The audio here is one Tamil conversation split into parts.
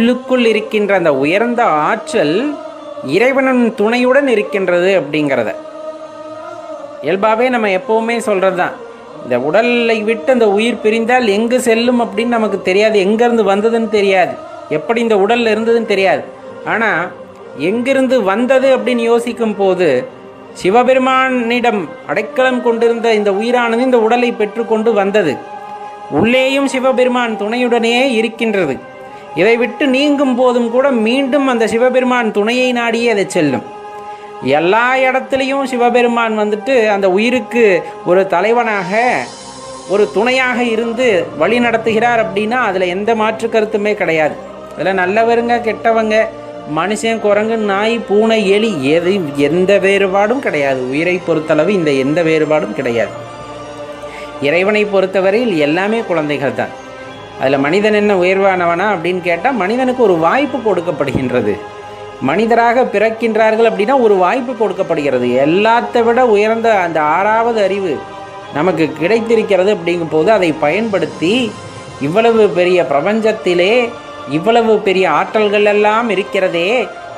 உள்ளுக்குள் இருக்கின்ற அந்த உயர்ந்த ஆற்றல் இறைவனின் துணையுடன் இருக்கின்றது அப்படிங்கிறத இயல்பாகவே நம்ம எப்போவுமே சொல்கிறது தான். இந்த உடலை விட்டு அந்த உயிர் பிரிந்தால் எங்கு செல்லும் அப்படின்னு நமக்கு தெரியாது, எங்கேருந்து வந்ததுன்னு தெரியாது, எப்படி இந்த உடலில் இருந்ததுன்னு தெரியாது. ஆனால் எங்கிருந்து வந்தது அப்படின்னு யோசிக்கும் போது சிவபெருமானிடம் அடைக்கலம் கொண்டிருந்த இந்த உயிரானது இந்த உடலை பெற்றுக்கொண்டு வந்தது. உள்ளேயும் சிவபெருமான் துணையுடனே இருக்கின்றது. இதை விட்டு நீங்கும் போதும் கூட மீண்டும் அந்த சிவபெருமான் துணையை நாடியே அதை செல்லும். எல்லா இடத்துலையும் சிவபெருமான் வந்துட்டு அந்த உயிருக்கு ஒரு தலைவனாக ஒரு துணையாக இருந்து வழி நடத்துகிறார் அப்படின்னா அதில் எந்த மாற்று கருத்துமே கிடையாது. அதில் நல்லவருங்க கெட்டவங்க, மனுஷன் குரங்கு நாய் பூனை எலி எந்த வேறுபாடும் கிடையாது. உயிரை பொறுத்தளவு இந்த எந்த வேறுபாடும் கிடையாது. இறைவனை பொறுத்தவரையில் எல்லாமே குழந்தைகள் தான். அதில் மனிதன் என்ன உயர்வானவனா அப்படின்னு கேட்டால் மனிதனுக்கு ஒரு வாய்ப்பு கொடுக்கப்படுகின்றது. மனிதராக பிறக்கின்றார்கள் அப்படின்னா ஒரு வாய்ப்பு கொடுக்கப்படுகிறது. எல்லாத்தை விட உயர்ந்த அந்த 6வது அறிவு நமக்கு கிடைத்திருக்கிறது அப்படிங்கும் போது அதை பயன்படுத்தி இவ்வளவு பெரிய பிரபஞ்சத்திலே இவ்வளவு பெரிய ஆற்றல்கள் எல்லாம் இருக்கிறதே,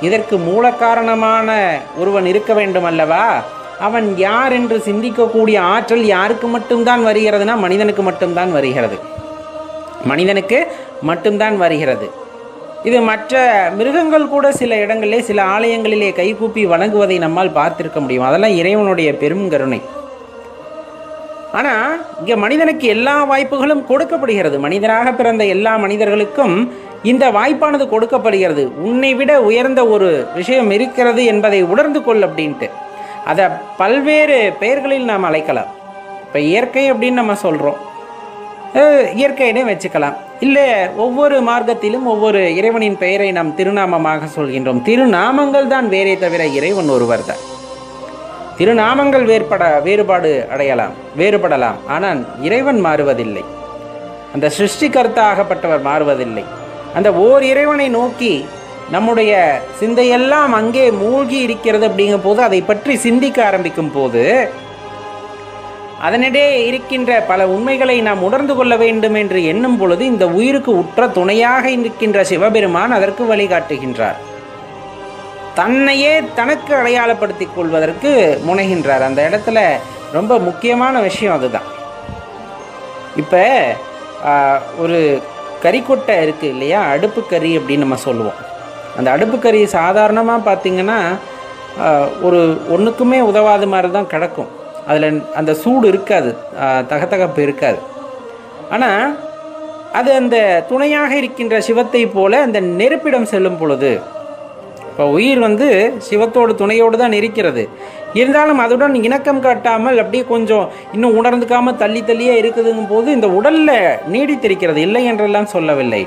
இதற்கு மூல காரணமான ஒருவன் இருக்க வேண்டும் அல்லவா? அவன் யார் என்று சிந்திக்கக்கூடிய ஆற்றல் யாருக்கு மட்டும்தான் வருகிறதுனா மனிதனுக்கு மட்டும்தான் வருகிறது. மனிதனுக்கு மட்டும்தான் வருகிறது. இது மற்ற மிருகங்கள் கூட சில இடங்களிலே சில ஆலயங்களிலே கைகூப்பி வணங்குவதை நம்மால் பார்த்திருக்க முடியும். அதெல்லாம் இறைவனுடைய பெரும் கருணை. ஆனால் இங்கே மனிதனுக்கு எல்லா வாய்ப்புகளும் கொடுக்கப்படுகிறது. மனிதராக பிறந்த எல்லா மனிதர்களுக்கும் இந்த வாய்ப்பானது கொடுக்கப்படுகிறது. உன்னை விட உயர்ந்த ஒரு விஷயம் இருக்கிறது என்பதை உணர்ந்து கொள் அப்படின்ட்டு. அதை பல்வேறு பெயர்களில் நாம் அழைக்கலாம். இப்போ இயற்கை அப்படின்னு நம்ம சொல்கிறோம், இயற்கையினே வச்சுக்கலாம். இல்லை ஒவ்வொரு மார்க்கத்திலும் ஒவ்வொரு இறைவனின் பெயரை நாம் திருநாமமாக சொல்கின்றோம். திருநாமங்கள் தான் வேறே தவிர இறைவன் ஒருவர் தான். திருநாமங்கள் வேறுபாடு வேறுபடலாம், ஆனால் இறைவன் மாறுவதில்லை. அந்த சிருஷ்டிகர்த்தாகப்பட்டவர் மாறுவதில்லை. அந்த ஓர் இறைவனை நோக்கி நம்முடைய சிந்தையெல்லாம் அங்கே மூழ்கி இருக்கிறது அப்படிங்கும் போது அதை பற்றி சிந்திக்க ஆரம்பிக்கும் போது அதனிடையே இருக்கின்ற பல உண்மைகளை நாம் உணர்ந்து கொள்ள வேண்டும் என்று எண்ணும் பொழுது இந்த உயிருக்கு உற்ற துணையாக இருக்கின்ற சிவபெருமான் அதற்கு வழிகாட்டுகின்றார். தன்னையே தனக்கு அடையாளப்படுத்திக் கொள்வதற்கு முனைகின்றார். அந்த இடத்துல ரொம்ப முக்கியமான விஷயம் அதுதான். இப்போ ஒரு கறிக்கொட்டை இருக்குது இல்லையா, அடுப்பு கறி அப்படின்னு நம்ம சொல்லுவோம். அந்த அடுப்பு கறி சாதாரணமாக பார்த்திங்கன்னா ஒரு ஒன்றுக்குமே உதவாத மாதிரி தான் கிடக்கும். அதில் அந்த சூடு இருக்காது, தகத்தகப்பு இருக்காது. ஆனால் அது அந்த துணையாக இருக்கின்ற சிவத்தை போல அந்த நெருப்பிடம் செல்லும் பொழுது, இப்போ உயிர் சிவத்தோடு துணையோடு தான் இருக்கிறது, இருந்தாலும் அதுடன் இணக்கம் காட்டாமல் அப்படியே கொஞ்சம் இன்னும் உணர்ந்துக்காமல் தள்ளியே இருக்குதுங்கும் போது இந்த உடலில் நீடித்திருக்கிறது, இல்லை என்றெல்லாம் சொல்லவில்லை.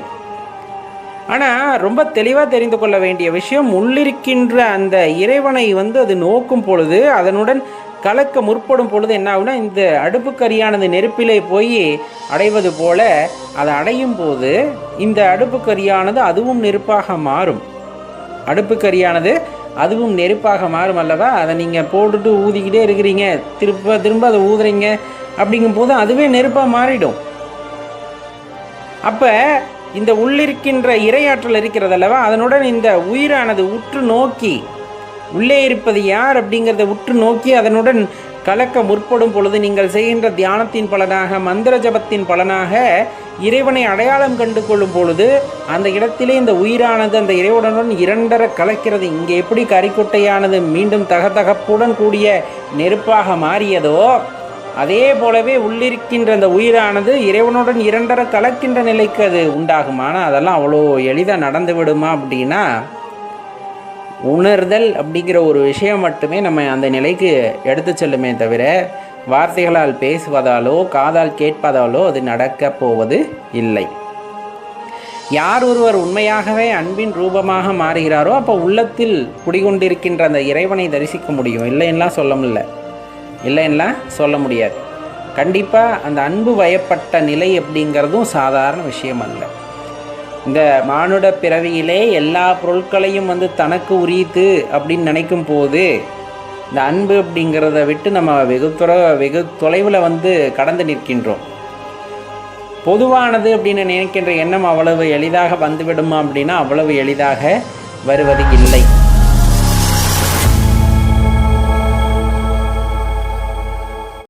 ஆனால் ரொம்ப தெளிவாக தெரிந்து கொள்ள வேண்டிய விஷயம், உள்ளிருக்கின்ற அந்த இறைவனை அது நோக்கும் பொழுது அதனுடன் கலக்க முற்படும் பொழுது என்ன ஆகுனா, இந்த அடுப்பு கரியானது நெருப்பிலே போய் அடைவது போல அதை அடையும் போது இந்த அடுப்பு கரியானது அதுவும் நெருப்பாக மாறும். அடுப்பு கரியானது அதுவும் நெருப்பாக மாறும் அல்லவா? அதை நீங்கள் போட்டுட்டு ஊதிக்கிட்டே இருக்கிறீங்க, திரும்ப அதை ஊதுறீங்க அப்படிங்கும் போது அதுவே நெருப்பாக மாறிடும். அப்போ இந்த உள்ளிருக்கின்ற இறையாற்றல் இருக்கிறது அல்லவா, அதனுடன் இந்த உயிரானது உற்று நோக்கி உள்ளே இருப்பது யார் அப்படிங்கிறத உற்று நோக்கி அதனுடன் கலக்க முற்படும் பொழுது நீங்கள் செய்கின்ற தியானத்தின் பலனாக, மந்திர ஜபத்தின் பலனாக இறைவனை அடையாளம் கண்டு கொள்ளும் பொழுது அந்த இடத்திலே இந்த உயிரானது அந்த இறைவனுடன் இரண்டர கலக்கிறது. இங்கே எப்படி கரிக்கொட்டையானது மீண்டும் தகதகப்புடன் கூடிய நெருப்பாக மாறியதோ அதே போலவே உள்ளிருக்கின்ற அந்த உயிரானது இறைவனுடன் இரண்டர கலக்கின்ற நிலைக்கு அது உண்டாகும். ஆனால் அதெல்லாம் அவ்வளோ எளிதாக நடந்து விடுமா அப்படின்னா, உணர்தல் அப்படிங்கிற ஒரு விஷயம் மட்டுமே நம்ம அந்த நிலைக்கு எடுத்து செல்லுமே தவிர வார்த்தைகளால் பேசுவதாலோ காதால் கேட்பதாலோ அது நடக்கப் போவது இல்லை. யார் ஒருவர் உண்மையாகவே அன்பின் ரூபமாக மாறுகிறாரோ அப்போ உள்ளத்தில் குடிகொண்டிருக்கின்ற அந்த இறைவனை தரிசிக்க முடியும். இல்லைன்னா சொல்ல முடியாது. கண்டிப்பாக அந்த அன்பு வயப்பட்ட நிலை அப்படிங்கிறதும் சாதாரண விஷயம் அல்ல. இந்த மானுட பிறவியிலே எல்லா பொருட்களையும் தனக்கு உரித்து அப்படின்னு நினைக்கும் போது இந்த அன்பு அப்படிங்கிறத விட்டு நம்ம வெகு தொலைவில் கடந்து நிற்கின்றோம். பொதுவானது அப்படின்னு நினைக்கின்ற எண்ணம் அவ்வளவு எளிதாக வந்துவிடுமா அப்படின்னா அவ்வளவு எளிதாக வருவது இல்லை.